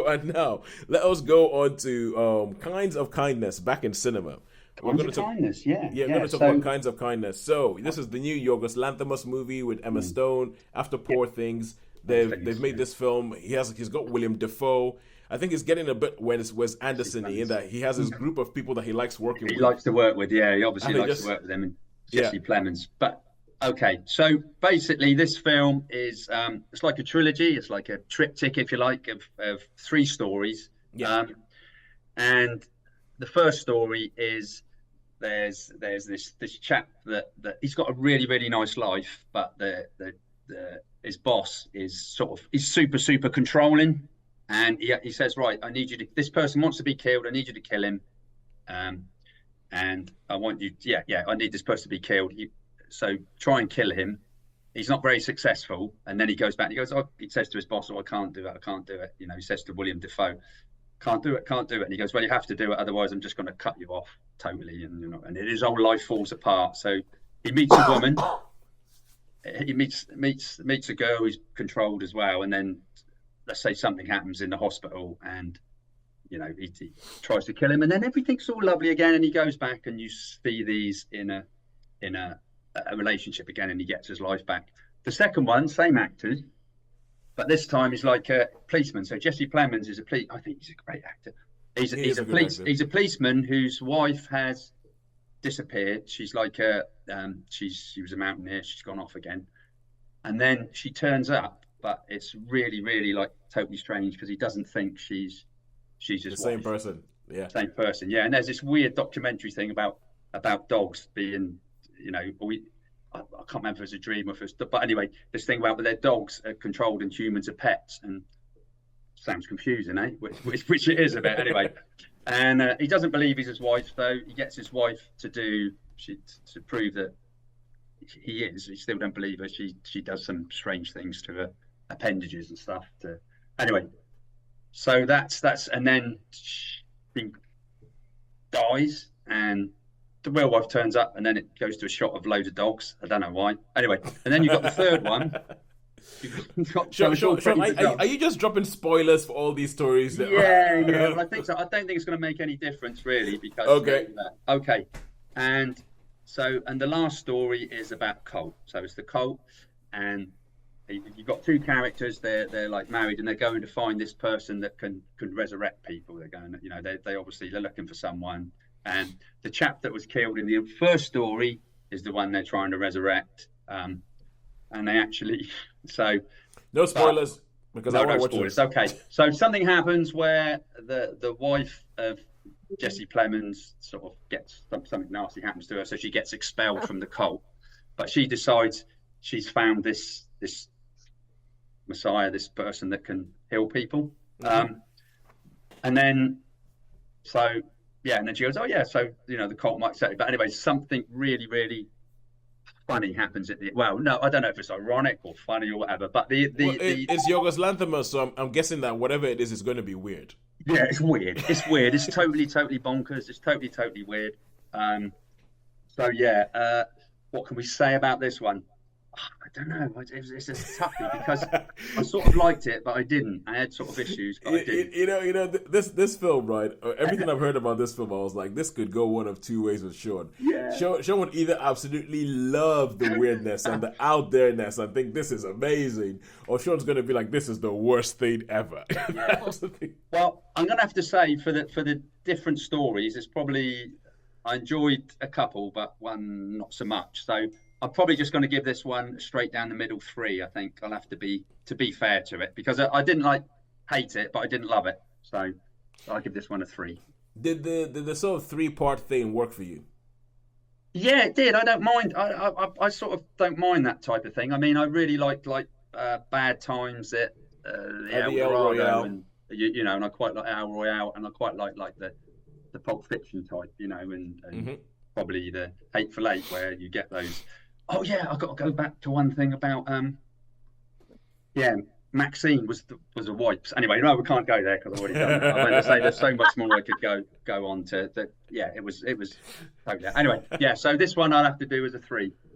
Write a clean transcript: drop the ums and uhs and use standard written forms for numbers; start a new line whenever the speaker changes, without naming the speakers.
And now let us go on to Kinds of Kindness back in cinema. We're
Kinds
going
of
to talk.
kindness, yeah,
Yeah, we're going
yeah.
to talk about
So,
Kinds of Kindness. So this is the new Yorgos Lanthimos movie with Emma
mm,
Stone. After
yeah,
Poor Things,
all
they've
things,
made
yeah.
this film. He's got William Defoe. I think he's getting a bit Wes
Jesse
Anderson in
Plemons.
that he has his group of people that he likes working
He
with,
likes to work with, yeah. He obviously
and they
likes to
just
work with them and
yeah.
Jesse Plemons. But okay, so basically, this film is it's like a trilogy. It's like a triptych, if you like, of three stories.
Yeah,
Um, and the first story is there's this chap that he's got a really nice life, but the his boss is sort of he's super controlling, and he says, right, I need you to, this person wants to be killed, I need you to kill him, um, and I want you, yeah, I need this person to be killed. So try and kill him. He's not very successful, and then he goes back and he goes, oh, he says to his boss, oh, I can't do it, I can't do it. You know, he says to William Defoe, can't do it, can't do it. And he goes, well, you have to do it, otherwise I'm just going to cut you off totally. And and his whole life falls apart. So he meets a woman, he meets a girl who's controlled as well, and then let's say something happens in the hospital, and he tries to kill him, and then everything's all lovely again, and he goes back, and you see these in a relationship again, and he gets his life back. The second one, same actors, but this time he's like a policeman. So Jesse Plemons is a police. I think he's a great actor. He's
he
he's
is
a
a good
police
actor.
he's a policeman whose wife has disappeared. She's like a she was a mountaineer. She's gone off again, and then she turns up, but it's really like totally strange because he doesn't think she's
The
his
same
wife.
person. Yeah.
Same person, yeah. And there's this weird documentary thing about dogs being, I can't remember if it was a dream or if it was, but anyway, this thing about their dogs are controlled and humans are pets, and sounds confusing, eh? Which it is a bit anyway. And he doesn't believe he's his wife, though. He gets his wife to prove that he is. He still don't believe her. She does some strange things to her appendages and stuff. Anyway, so that's and then she dies, and the real wife turns up, and then it goes to a shot of loads of dogs. I don't know why. Anyway, and then you got the third one. So it's all
Sean,
pretty bizarre.
are you just dropping spoilers for all these stories?
Yeah. Well, I think so. I don't think it's going to make any difference really because
Okay.
okay, and and the last story is about cult. So it's the cult, and you've got two characters. They're like married, and they're going to find this person that can resurrect people. They're going, they obviously they're looking for someone, and the chap that was killed in the first story is the one they're trying to resurrect. And they actually so
No
but
spoilers because I
no,
want
no
to watch
spoilers.
this.
Okay, so something happens where the wife of Jesse Plemons sort of gets something nasty happens to her, so she gets expelled from the cult. But she decides she's found this messiah, this person that can heal people.
Mm-hmm.
And then so yeah, and then she goes, oh yeah, so the cult might say, but anyway, something really funny happens at the well. No, I don't know if it's ironic or funny or whatever, but
Well,
the
it's Yorgos Lanthimos, so I'm guessing that whatever it is going to be weird.
yeah, it's weird. It's weird. It's totally bonkers. It's totally weird. Um, so yeah, what can we say about this one? I don't know. It's a toughie because I sort of liked it, but I didn't. I had sort of issues, but I didn't.
This film, right? Everything I've heard about this film, I was like, this could go one of two ways with Sean.
Yeah.
Sean would either absolutely love the weirdness and the out there-ness and think this is amazing, or Sean's going to be like, this is the worst thing ever.
Yeah. Well, I'm gonna have to say for the different stories, it's probably I enjoyed a couple, but one not so much. So I'm probably just going to give this one a straight down the middle three. I think I'll have to be fair to it because I didn't hate it, but I didn't love it. So I'll give this one a three.
Did the sort of three-part thing work for you?
Yeah, it did. I don't mind. I sort of don't mind that type of thing. I mean, I really liked Bad Times at the
At
El
the El
Dorado,
Royale.
and and I quite like El Royale, and I quite like the Pulp Fiction type, and
Hmm.
probably the Hateful Eight where you get those. Oh yeah, I got to go back to one thing about yeah, Maxine was a wipes. Anyway, no, we can't go there because I've already done that. I'm going to say there's so much more I could go on to that. Yeah, it was totally. Anyway, yeah. So this one I'll have to do as a three.